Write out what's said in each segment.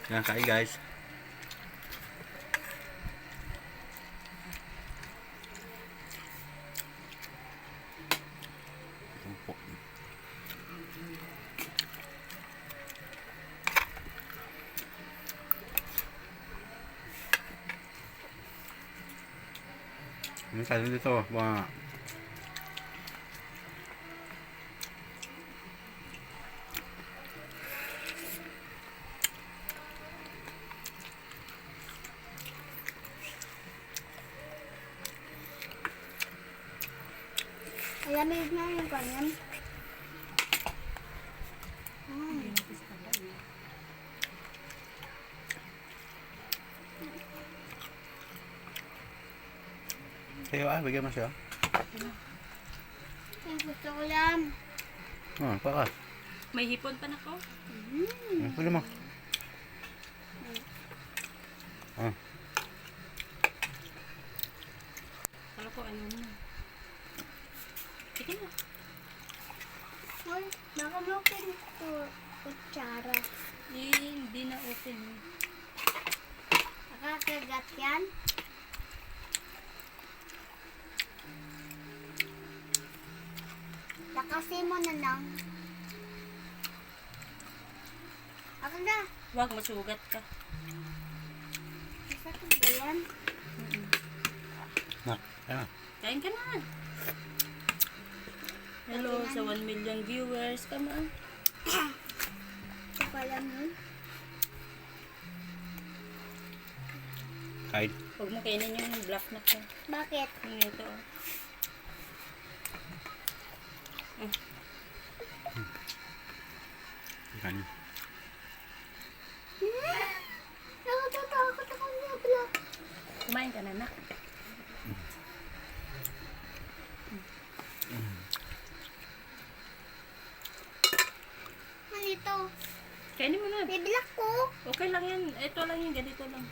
Yan, kain guys. Ito po. Ano tayo dito? Mga Alamig na yung ganyan. sayo bigyan mo siya. Ay, gusto ko lang. Paka. May hipon pa na ko. Pwede mo. Kala ko ano mo. Sige na. Uy, baka makin ko kutsara. Hindi na open. Nakakagat yan. Lakasin mo na lang. Ako na. Huwag masugat ka. Masakit ba yan? Ayan. Kain ka na. Hello sa 1 million viewers. Come on. Ito pa lang yun. Kain. Huwag mo kainin yung black na ko. Bakit? Yung ito. Kain. Nakatatakot ako niya pala. Kumain ka na, nak. Ano ito? Kainin mo na. Bibilak ko. Okay lang yan. Ito lang yung ganito lang.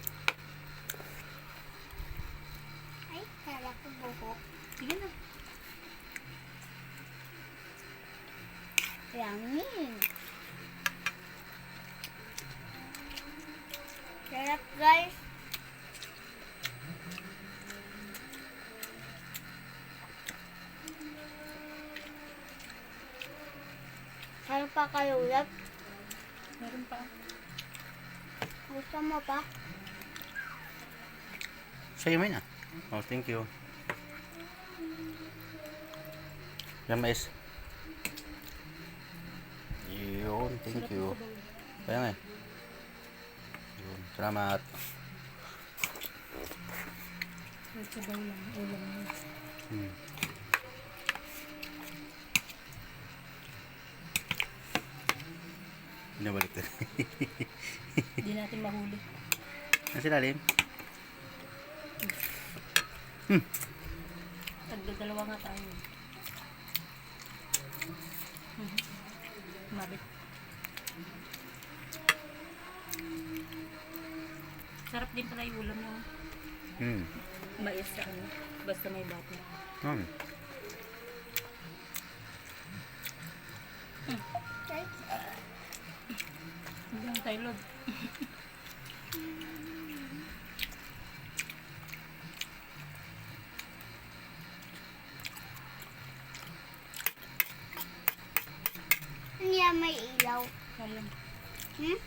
Ay, kala ko buhok. Sige na. Yummy. Sarap guys. Ano pa kayo ulit? Meron pa. Gusto mo pa? Sa'yo may na. Oh, thank you. Yan, mais. Yun, thank you. Kaya nga eh. Yun, salamat. Ito daw lang. Ulam mo. Binabalik na. Hindi natin mahuli. Nasa ilalim? Tagdadalawa nga tayo. Mabit. Sarap din pala yung ulam mo. Mais sa ano. Basta may bata. Hindi ang tayo lod. Hindi yan may ilaw. Sayang. Hmm?